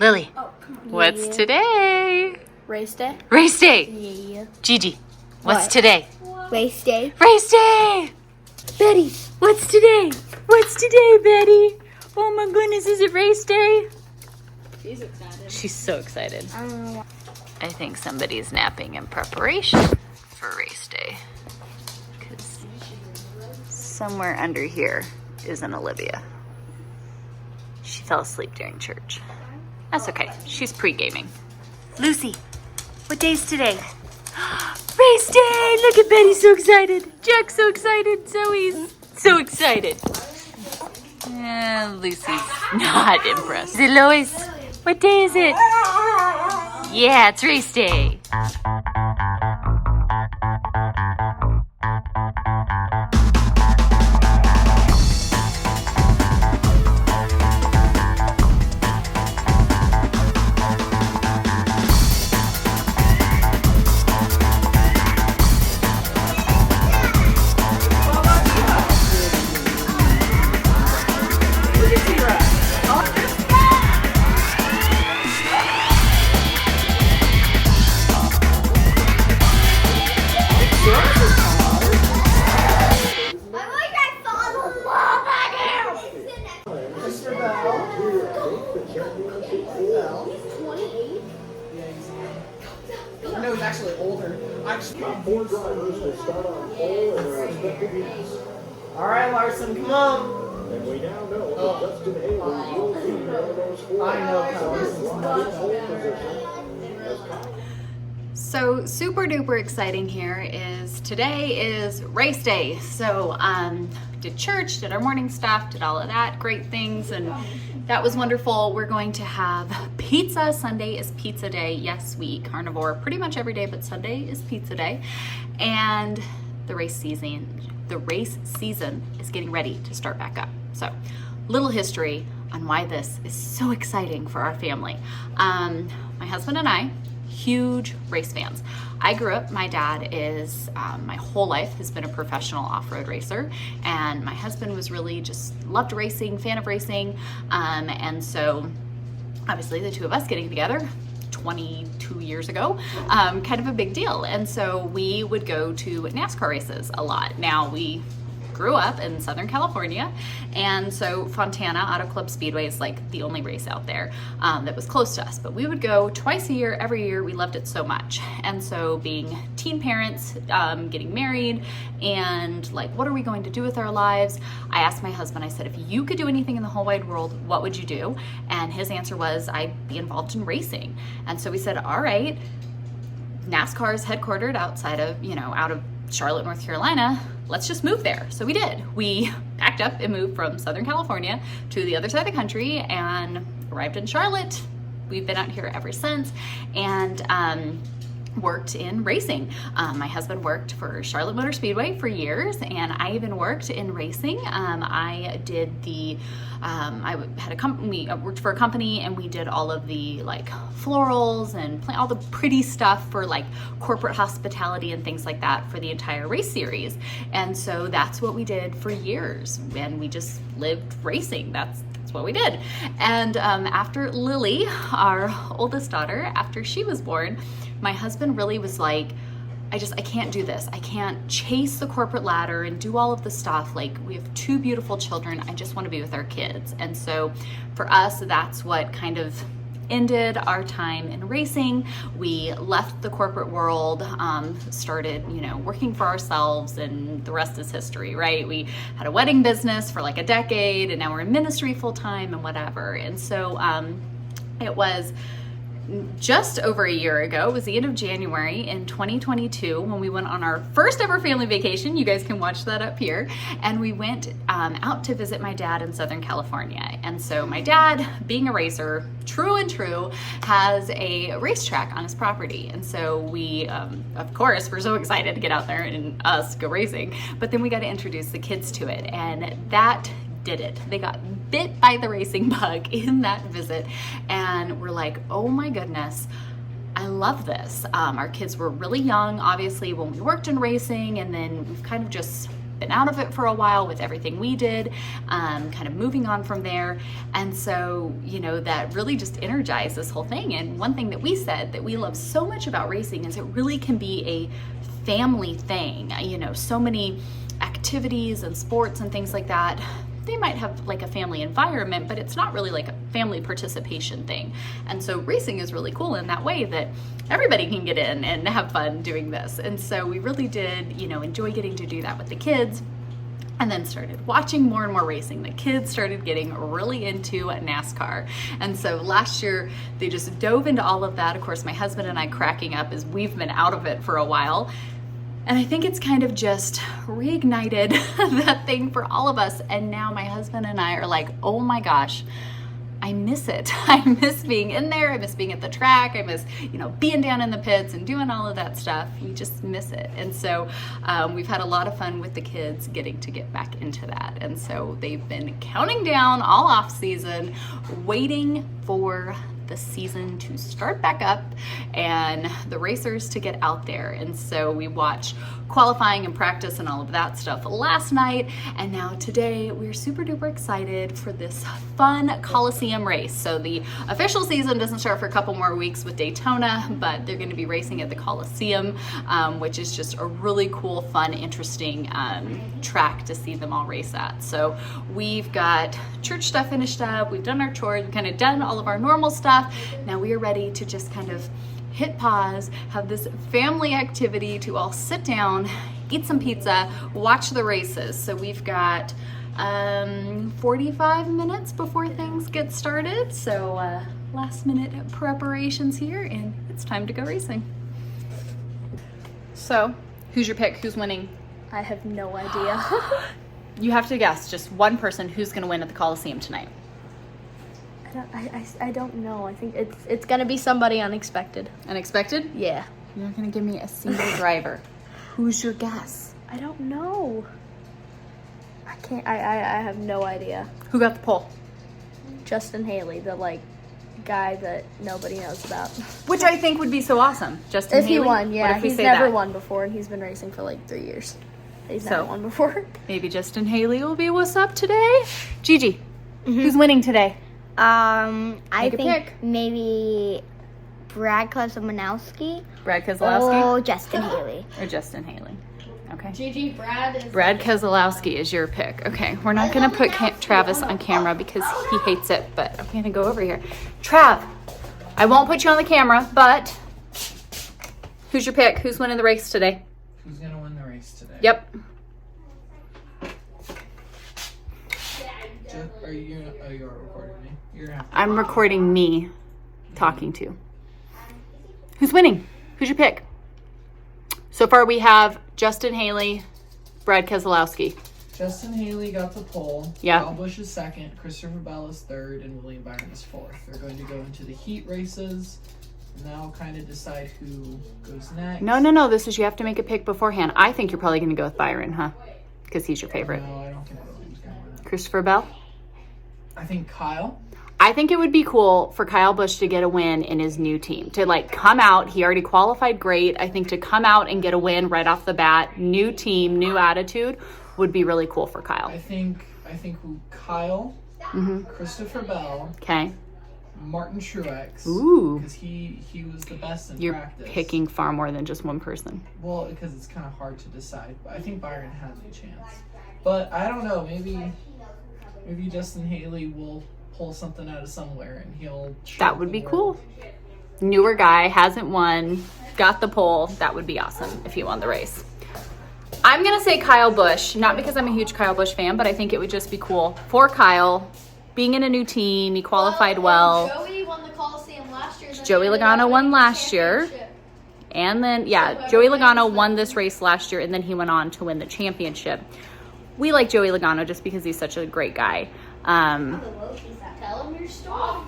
Lily, Oh, come on. what's today? Race day? Race day. Yeah. Gigi, what's What? today? Race day? Race day. Betty, what's today? What's today, Betty? Oh my goodness, is it race day? She's excited. She's so excited. I don't know. I think somebody's napping in preparation for race day. Because somewhere under here isn't Olivia. She fell asleep during church. That's okay. She's pre-gaming. Lucy, what day's today? Race day! Look at Betty, so excited. Jack's so excited. Zoe's so excited. Lucy's not impressed. Is it Lois? What day is it? Yeah, it's race day. No, he's actually older. Four drivers will start on pole and are expected to All right, Larson, come on. And we now know that Justin Haley will be one of those four. I know, Pole position as Kyle. So super duper exciting here is today is race day. So did church, did our morning stuff, did all of that great things, and that was wonderful. We're going to have pizza. Sunday is pizza day. Yes, we carnivore pretty much every day, but Sunday is pizza day. And the race season is getting ready to start back up. So little history on why this is so exciting for our family. My husband and I, huge race fans. I grew up, my dad is, my whole life has been a professional off-road racer, and my husband was really just loved racing, fan of racing, and so obviously the two of us getting together 22 years ago, kind of a big deal. And so we would go to NASCAR races a lot. Now we grew up in Southern California, and so Fontana Auto Club Speedway is like the only race out there that was close to us, but we would go twice a year, every year. We loved it so much. And so being teen parents, getting married, and like, what are we going to do with our lives? I asked my husband, I said, if you could do anything in the whole wide world, what would you do? And his answer was, I'd be involved in racing. And so we said, all right, NASCAR is headquartered outside of, out of Charlotte, North Carolina. Let's just move there. So we did. We packed up and moved from Southern California to the other side of the country and arrived in Charlotte. We've been out here ever since, and worked in racing. My husband worked for Charlotte Motor Speedway for years, and I even worked in racing. I did I had a company, I worked for a company, and we did all of the like florals and all the pretty stuff for like corporate hospitality and things like that for the entire race series. And so that's what we did for years, and we just lived racing. That's what we did. And after Lily, our oldest daughter, after she was born, my husband really was like, I can't do this. I can't chase the corporate ladder and do all of the stuff. Like, we have two beautiful children. I just want to be with our kids. And so for us, that's what kind of ended our time in racing. We left the corporate world, started, working for ourselves, and the rest is history, right? We had a wedding business for like a decade, and now we're in ministry full time and whatever. And so it was just over a year ago. It was the end of January in 2022 when we went on our first ever family vacation. You guys can watch that up here. And we went out to visit my dad in Southern California. And so my dad, being a racer, true and true, has a racetrack on his property. And so we, of course, we're so excited to get out there and us go racing. But then we got to introduce the kids to it. And that did it. They got bit by the racing bug in that visit, and we're like, oh my goodness, I love this. Our kids were really young, obviously, when we worked in racing, and then we've kind of just been out of it for a while with everything we did, kind of moving on from there. And so, you know, that really just energized this whole thing. And one thing that we said that we love so much about racing is it really can be a family thing. You know, so many activities and sports and things like that, they might have like a family environment, but it's not really like a family participation thing. And so racing is really cool in that way that everybody can get in and have fun doing this. And so we really did, you know, enjoy getting to do that with the kids, and then started watching more and more racing. The kids started getting really into NASCAR. And so last year they just dove into all of that. Of course, my husband and I cracking up as we've been out of it for a while. And I think it's kind of just reignited that thing for all of us. And now my husband and I are like, oh my gosh, I miss it. I miss being in there. I miss being at the track. I miss, you know, being down in the pits and doing all of that stuff. We just miss it. And so we've had a lot of fun with the kids getting to get back into that. And so they've been counting down all off season, waiting for the season to start back up and the racers to get out there. And so we watched qualifying and practice and all of that stuff last night, and now today we're super duper excited for this fun Coliseum race. So the official season doesn't start for a couple more weeks with Daytona, but they're going to be racing at the Coliseum, which is just a really cool, fun, interesting track to see them all race at. So we've got church stuff finished up, we've done our chores, we've kind of done all of our normal stuff. Now we are ready to just kind of hit pause, have this family activity to all sit down, eat some pizza, watch the races. So we've got 45 minutes before things get started. So last minute preparations here, and it's time to go racing. So who's your pick? Who's winning? I have no idea. You have to guess just one person who's going to win at the Coliseum tonight. I don't know. I think it's gonna be somebody unexpected. Unexpected? Yeah. You're not going to give me a single driver. Who's your guess? I don't know. I can't. I have no idea. Who got the pole? Justin Haley, the guy that nobody knows about. Which I think would be so awesome. Justin If Haley? he won, What yeah. if we He's say never that? won before, and he's been racing for 3 years. He's So- never won before. Maybe Justin Haley will be what's up today. Gigi, who's winning today? I Make a think pick. maybe Brad Keselowski Brad Keselowski or Justin Haley. or Justin Haley? Okay. Gigi, Brad is. Brad Keselowski is your pick. Okay, we're not going to put Travis on camera because he hates it, but I'm going to go over here. Trav, I won't put you on the camera, but who's your pick? Who's winning the race today? Who's gonna win the race today? Yep. Are you? Oh, you're recording me. You're gonna have to. I'm recording me talking to. Who's winning? Who's your pick? So far we have Justin Haley, Brad Keselowski. Justin Haley got the pole. Yeah. Kyle Busch is second. Christopher Bell is third, and William Byron is fourth. They're going to go into the heat races. And that'll kind of decide who goes next. No. This is, you have to make a pick beforehand. I think you're probably going to go with Byron, huh? Because he's your favorite. No, I don't think William's going to win. Christopher Bell? I think Kyle. I think it would be cool for Kyle Busch to get a win in his new team. To come out, he already qualified great. I think to come out and get a win right off the bat, new team, new attitude, would be really cool for Kyle. I think who Kyle, Christopher Bell, Okay. Martin Truex. Ooh. Because he was the best in You're practice. picking far more than just one person. Well, because it's kind of hard to decide. But I think Byron has a chance. But I don't know. Maybe Justin Haley will pull something out of somewhere and he'll. That would be cool. Newer guy, hasn't won, got the pole. That would be awesome if he won the race. I'm going to say Kyle Busch, not because I'm a huge Kyle Busch fan, but I think it would just be cool for Kyle. Being in a new team, he qualified well. Joey won the Coliseum last year. Joey Logano won last year. And then, Joey Logano won this race last year, and then he went on to win the championship. We like Joey Logano just because he's such a great guy. Tell him your story.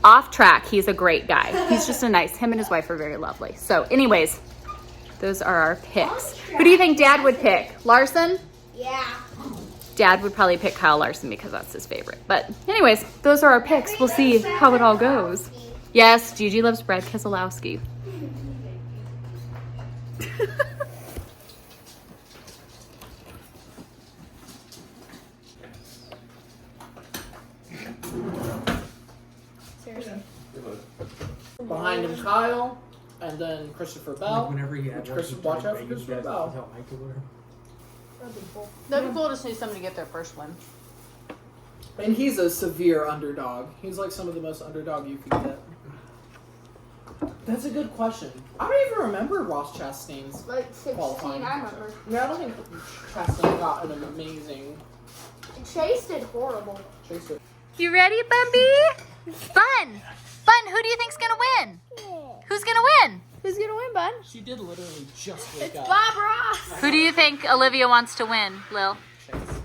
Off track, he's a great guy. He's just him and his wife are very lovely. So anyways, those are our picks. Who do you think Dad would pick? Larson? Yeah. Dad would probably pick Kyle Larson because that's his favorite. But anyways, those are our picks. We'll see how it all goes. Yes, Gigi loves Brad Keselowski. Behind him, Kyle, and then Christopher Bell. Whenever he had Watch out for Christopher Bell. That'd be cool to see somebody get their first win. And he's a severe underdog. He's like some of the most underdog you could get. That's a good question. I don't even remember Ross Chastain's Like 16, qualifying. I remember. Yeah, I don't think Chastain got an amazing Chase did horrible. chaser. You ready, Bumby? Bun! Bun, who do you think's gonna win? Who's gonna win? Who's gonna win, bud? She did literally just wake up. Bob Ross. Who do you think Olivia wants to win, Lil?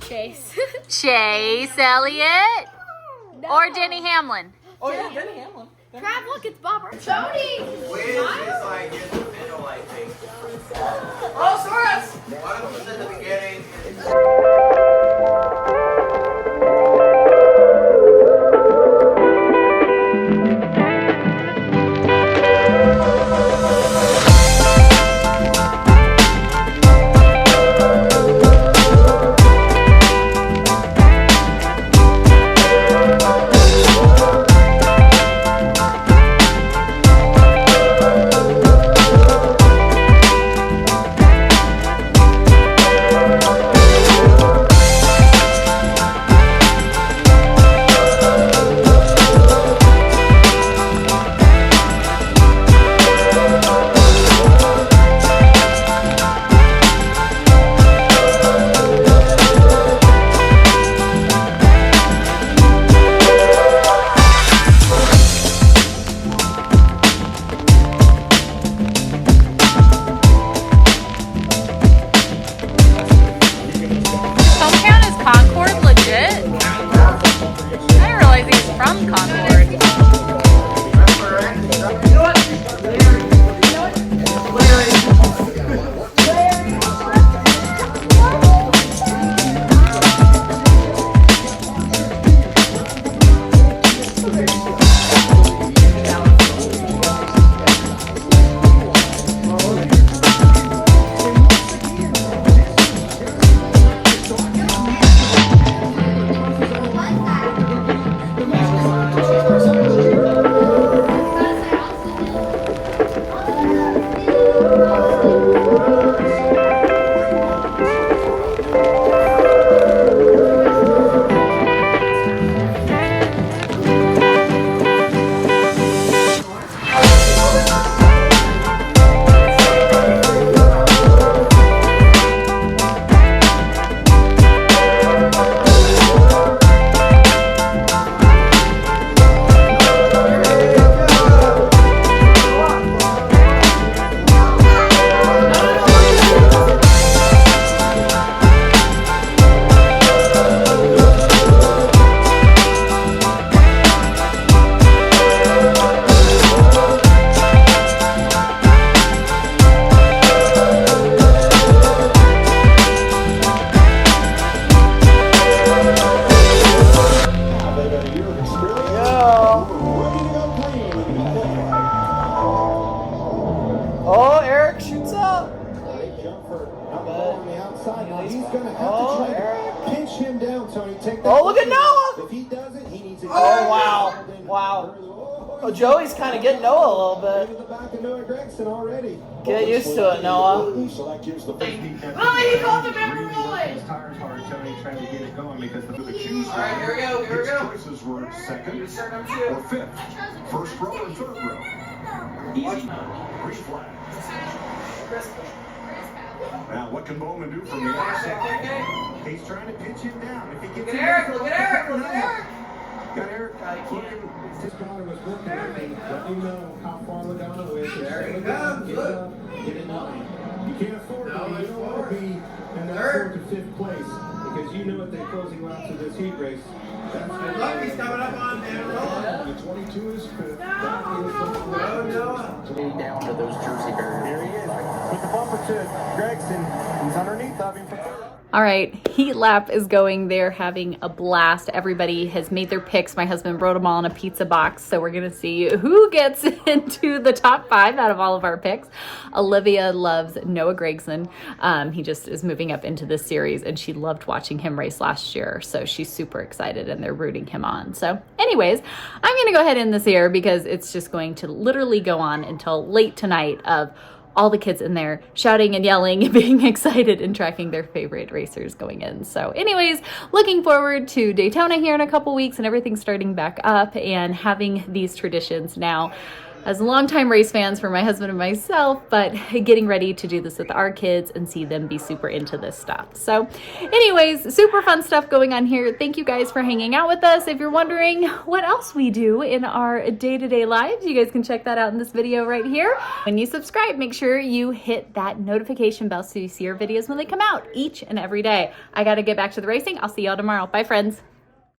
Chase. Chase Elliott or Denny Hamlin? Oh yeah, Denny Hamlin. Crap, look, it's Bob Ross. Jody. Wiz is like in the middle, I think. Oh, Soros! One of them's in the beginning. Hometown is Concord legit? I didn't realize he was from Concord. Oh, Eric shoots up. He's gonna have to try to pinch him down, Tony. Take that. Oh, look at Noah. If he doesn't, he needs to. Oh, wow. Wow. Oh, Joey's kind of getting Noah a little bit. Into the back of Noah Gregson already. Get used to it, Noah. So that gives the first defense. Oh, he called the member rolling. Tires hard, Tony, trying to get it going because the choose. All right, here we go, here we go. His choices were second Start number 2. or fifth, first row or third row. Easy. Green flag. Now, what can Bowman do from the outside? He's trying to pinch him down. If he gets Look at Eric, look at Eric, look at Eric. Got Eric looking. His daughter was working at me. Let me know how far Logano is. There he goes, look. Get in line. You can't afford to be. You don't want to be in that fourth or fifth place because you know at the closing laps of this heat race. That's Look, he's coming up on Amarillo. the 22 is fifth. Down to those jersey barriers. Here he is. With the bumper to Gregson. He's underneath of him for third. All right, heat lap is going. They're having a blast. Everybody has made their picks. My husband wrote them all in a pizza box. So we're going to see who gets into the top 5 out of all of our picks. Olivia loves Noah Gragson. He just is moving up into this series, and she loved watching him race last year. So she's super excited, and they're rooting him on. So anyways, I'm going to go ahead and end this here because it's just going to literally go on until late tonight of all the kids in there shouting and yelling and being excited and tracking their favorite racers going in. So anyways, looking forward to Daytona here in a couple weeks and everything starting back up and having these traditions now as longtime race fans for my husband and myself, but getting ready to do this with our kids and see them be super into this stuff. So anyways, super fun stuff going on here. Thank you guys for hanging out with us. If you're wondering what else we do in our day-to-day lives, you guys can check that out in this video right here. When you subscribe, make sure you hit that notification bell so you see our videos when they come out each and every day. I got to get back to the racing. I'll see y'all tomorrow. Bye, friends.